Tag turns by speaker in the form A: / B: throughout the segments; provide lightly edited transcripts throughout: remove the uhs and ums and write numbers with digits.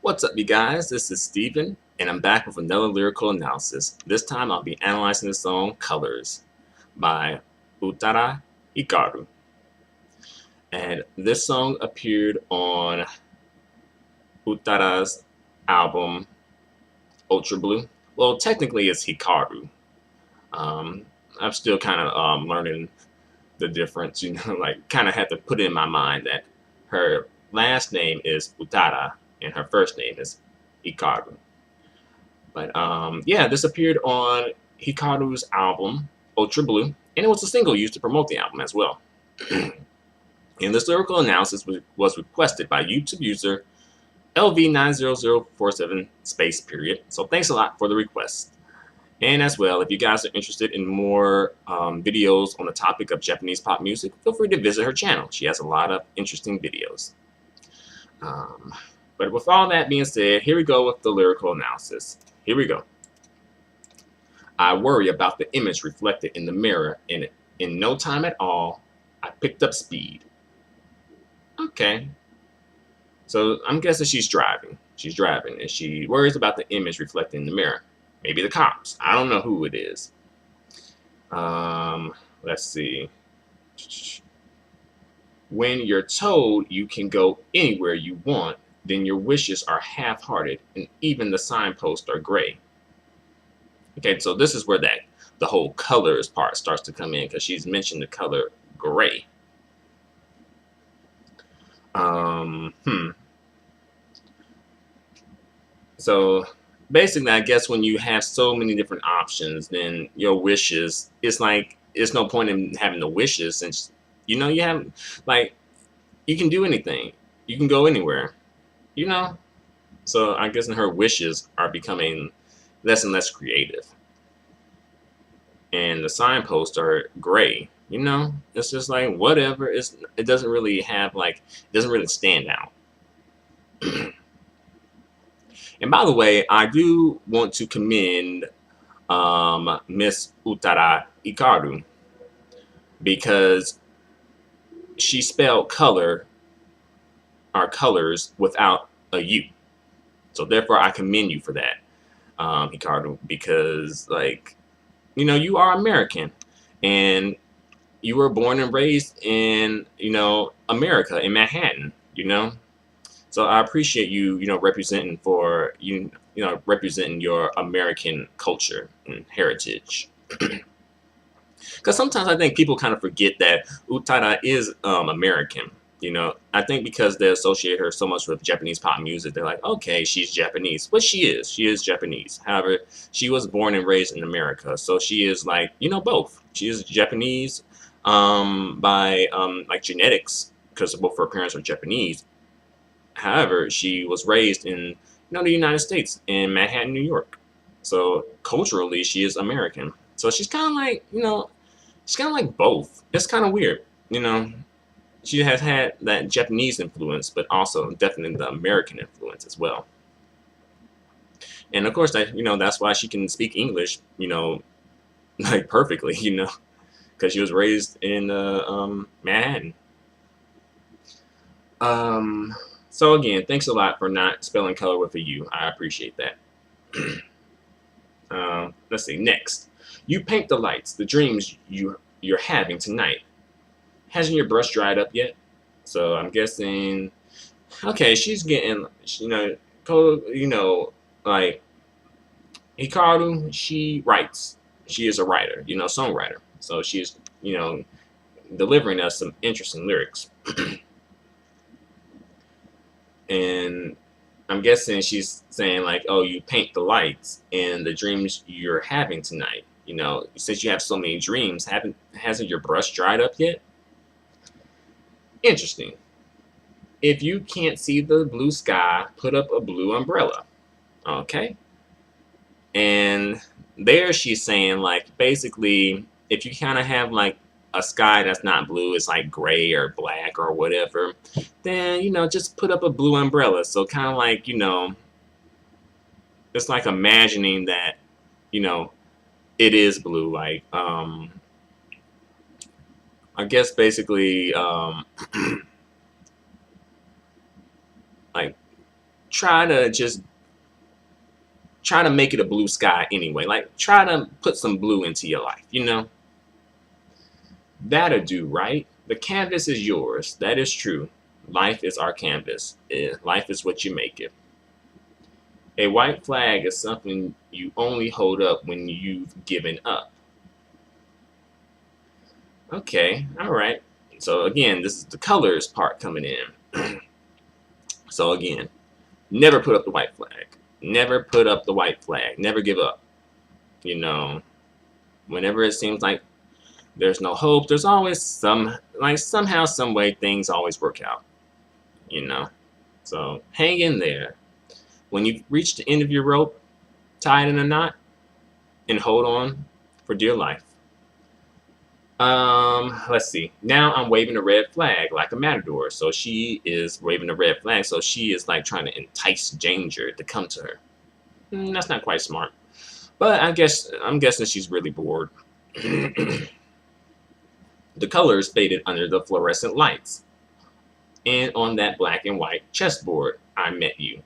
A: What's up, you guys? This is Steven, and I'm back with another lyrical analysis. This time I'll be analyzing the song Colors by Utada Hikaru. And this song appeared on Utada's album Ultra Blue. Well, technically it's Hikaru. Um, I'm still kind of learning the difference, like kind of had to put it in my mind that her last name is Utada and her first name is Hikaru. But yeah, this appeared on Hikaru's album Ultra Blue, and it was a single used to promote the album as well. And this lyrical analysis was requested by YouTube user LV90047 space period. So thanks a lot for the request. And as well, if you guys are interested in more videos on the topic of Japanese pop music, feel free to visit her channel. She has a lot of interesting videos. But with all that being said, here we go with the lyrical analysis. Here we go. I worry about the image reflected in the mirror, and in no time at all, I picked up speed. Okay. So I'm guessing she's driving. She's driving, and she worries about the image reflected in the mirror. Maybe the cops. I don't know who it is. Let's see. When you're told you can go anywhere you want, then your wishes are half-hearted, and even the signposts are gray. Okay, so this is where the whole colors part starts to come in, because she's mentioned the color gray. So basically, I guess when you have so many different options, then your wishes, it's like, it's no point in having the wishes, since, you have, like, you can do anything. You can go anywhere, So I guess her wishes are becoming less and less creative. And the signposts are gray, It's just like, whatever. It doesn't really have, like, it doesn't really stand out. And by the way, I do want to commend Miss Utada Hikaru, because she spelled color or colors without a U. So therefore, I commend you for that, Hikaru, because, like, you are American, and you were born and raised in, America, in Manhattan, So I appreciate you, representing for, representing your American culture and heritage. Because sometimes I think people kind of forget that Utada is American. I think because they associate her so much with Japanese pop music, they're like, okay, she's Japanese. But she is. She is Japanese. However, she was born and raised in America. So she is, like, both. She is Japanese by, like, genetics, because both her parents are Japanese. However, she was raised in, the United States, in Manhattan, New York. So culturally, she is American. So she's kind of like, she's kind of like both. It's kind of weird, She has had that Japanese influence, but also definitely the American influence as well. And of course, that's why she can speak English, like, perfectly, because she was raised in Manhattan. So again, thanks a lot for not spelling color with a U. I appreciate that. Let's see. Next, you paint the lights, the dreams you're having tonight. Hasn't your brush dried up yet? So I'm guessing. Okay, she's getting, like, Hikaru. She writes. She is a writer, songwriter. So she's, delivering us some interesting lyrics. And I'm guessing she's saying, like, oh, you paint the lights and the dreams you're having tonight. Since you have so many dreams, hasn't your brush dried up yet? Interesting. If you can't see the blue sky, put up a blue umbrella. Okay. And there she's saying, like, basically, if you kind of have, like, a sky that's not blue, it's like gray or black or whatever, then, just put up a blue umbrella. So kind of like, it's like imagining that, it is blue. Like, I guess basically, like, try to just try to make it a blue sky anyway. Like, try to put some blue into your life, you know? That'll do, right? The canvas is yours. That is true. Life is our canvas. Life is what you make it. A white flag is something you only hold up when you've given up. Okay, all right. So again, this is the colors part coming in. So again, never put up the white flag. Never put up the white flag. Never give up. You know, whenever it seems like there's no hope, there's always somehow, some way things always work out. You know, so hang in there. When you reach the end of your rope, tie it in a knot, and hold on for dear life. Let's see. Now I'm waving a red flag like a matador. So she is waving a red flag. So she is like trying to entice danger to come to her. That's not quite smart. But I'm guessing she's really bored. The colors faded under the fluorescent lights. And on that black and white chessboard, I met you.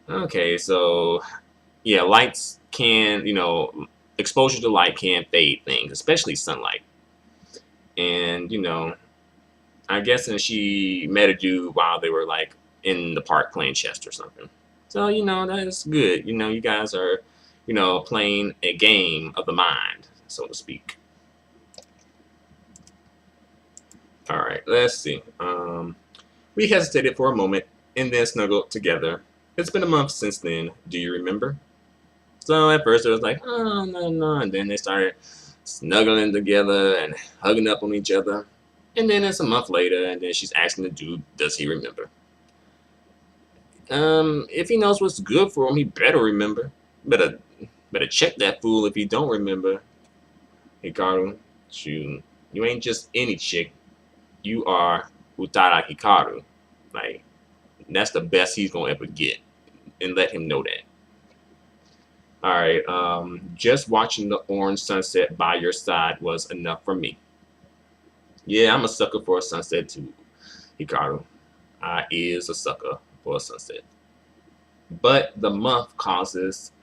A: Okay, so yeah, lights can, exposure to light can fade things, especially sunlight. And, I'm guessing she met a dude while they were like in the park playing chess or something. So, that's good. You guys are, playing a game of the mind, so to speak. All right, let's see. We hesitated for a moment and then snuggled together. It's been a month since then. Do you remember? So at first it was like, oh, no, no. And then they started snuggling together and hugging up on each other. And then it's a month later, and then she's asking the dude, does he remember? If he knows what's good for him, he better remember. Better check that fool if he don't remember. Hikaru, you ain't just any chick. You are Utada Hikaru. Like, that's the best he's gonna ever get. And let him know that. Alright, just watching the orange sunset by your side was enough for me. Yeah, I'm a sucker for a sunset too, Hikaru. I is a sucker for a sunset. But the mouth causes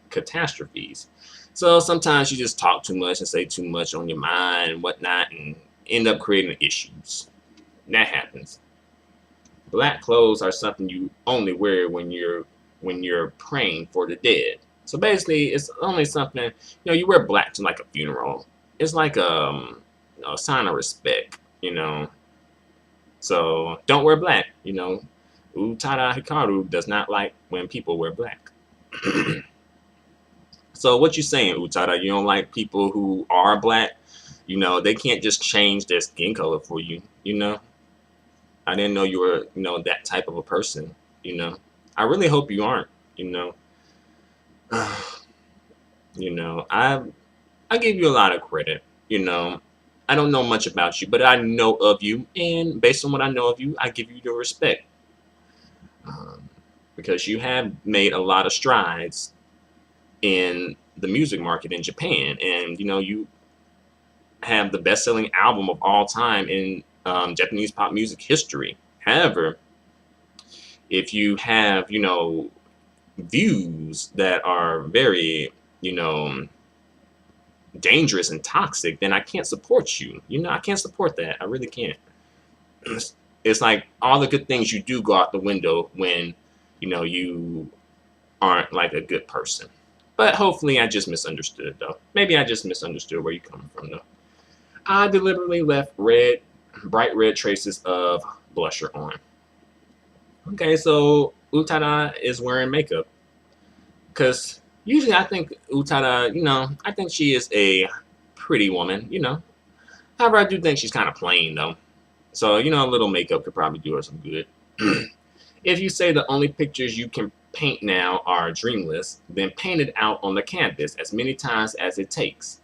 A: catastrophes. So sometimes you just talk too much and say too much on your mind and whatnot and end up creating issues. That happens. Black clothes are something you only wear when you're praying for the dead. So basically, it's only something, you wear black to like a funeral. It's like a sign of respect, So don't wear black, Utada Hikaru does not like when people wear black. So what you saying, Utada? You don't like people who are black? They can't just change their skin color for you, I didn't know you were, that type of a person, I really hope you aren't, I give you a lot of credit, I don't know much about you, but I know of you, and based on what I know of you, I give you your respect. Because you have made a lot of strides in the music market in Japan, and you have the best-selling album of all time in Japanese pop music history. However, if you have views that are very dangerous and toxic, then I can't support you. I can't support that. I really can't. It's like all the good things you do go out the window when you aren't like a good person. But hopefully I just misunderstood, though. Maybe I just misunderstood where you're coming from, though. I deliberately left bright red traces of blusher on. Okay, so Utada is wearing makeup. Because usually I think Utada, I think she is a pretty woman, However, I do think she's kind of plain, though. So, a little makeup could probably do her some good. If you say the only pictures you can paint now are dreamless, then paint it out on the canvas as many times as it takes.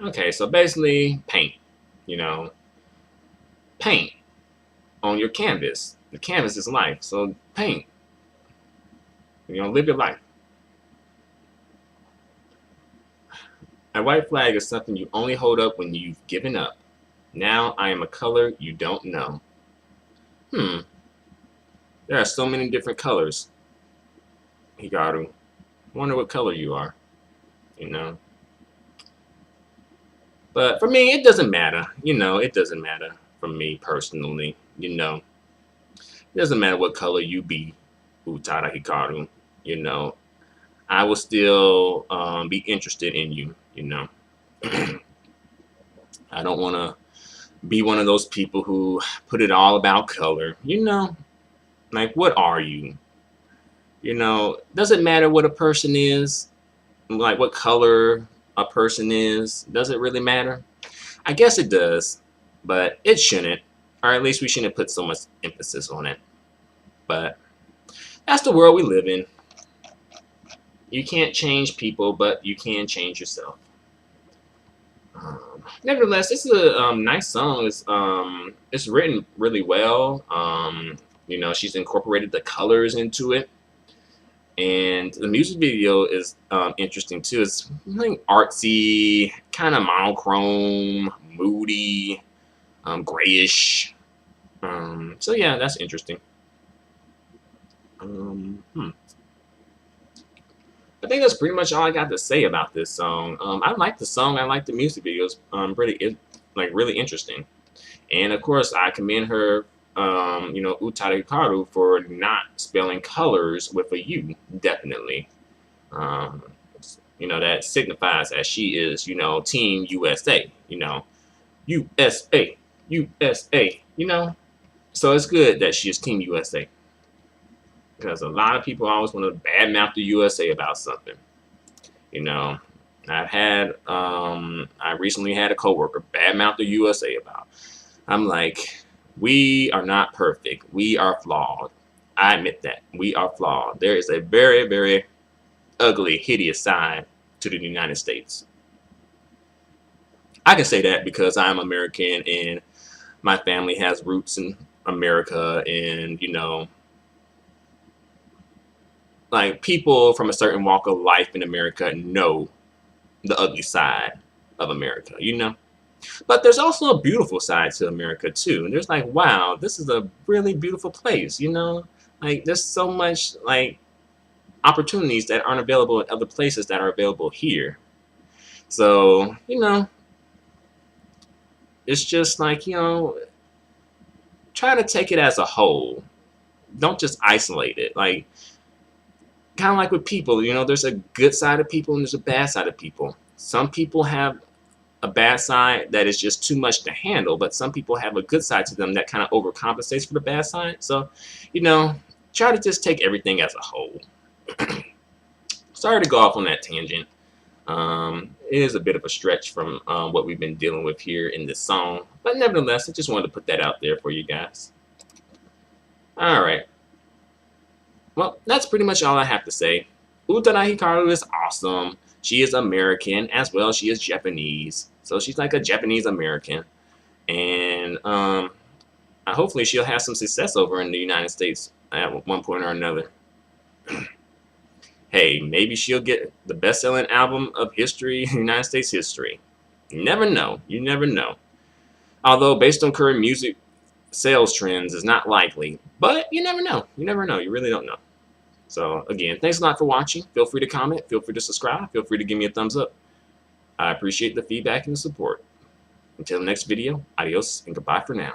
A: Okay, so basically, paint. Paint on your canvas. The canvas is life, so paint. Live your life. A white flag is something you only hold up when you've given up. Now I am a color you don't know. Hmm. There are so many different colors, Hikaru. Wonder what color you are, you know. But for me, it doesn't matter. It doesn't matter for me personally. It doesn't matter what color you be, Utada Hikaru. You know, I will still be interested in you. I don't want to be one of those people who put it all about color. Like, what are you? Does it matter what a person is? Like, what color a person is? Does it really matter? I guess it does, but it shouldn't. Or at least we shouldn't put so much emphasis on it. But that's the world we live in. You can't change people, but you can change yourself. Nevertheless, this is a nice song. It's written really well. She's incorporated the colors into it, and the music video is interesting too. It's like artsy, kind of monochrome, moody, grayish. So yeah, that's interesting. I think that's pretty much all I got to say about this song. I like the song. I like the music videos. Really interesting. And of course, I commend her, Utada Hikaru, for not spelling colors with a U. Definitely. That signifies that she is, Team USA. USA, USA. So it's good that she is Team USA. Because a lot of people always want to badmouth the USA about something. I recently had a coworker badmouth the USA about. I'm like, we are not perfect. We are flawed. I admit that. We are flawed. There is a very, very ugly, hideous side to the United States. I can say that because I'm American and my family has roots in America, and like, people from a certain walk of life in America know the ugly side of America, But there's also a beautiful side to America too. And there's like, wow, this is a really beautiful place, Like, there's so much like opportunities that aren't available in other places that are available here. So, it's just like, try to take it as a whole. Don't just isolate it. Like, kind of like with people, there's a good side of people and there's a bad side of people. Some people have a bad side that is just too much to handle, but some people have a good side to them that kind of overcompensates for the bad side. So, try to just take everything as a whole. Sorry to go off on that tangent. It is a bit of a stretch from what we've been dealing with here in this song, but nevertheless, I just wanted to put that out there for you guys. All right. Well, that's pretty much all I have to say. Utada Hikaru is awesome. She is American as well. She is Japanese. So she's like a Japanese American. And hopefully she'll have some success over in the United States at one point or another. Hey, maybe she'll get the best-selling album of history, United States history. You never know. You never know. Although, based on current music sales trends, is not likely. But you never know. You never know. You really don't know. So, again, thanks a lot for watching. Feel free to comment. Feel free to subscribe. Feel free to give me a thumbs up. I appreciate the feedback and the support. Until the next video, adios and goodbye for now.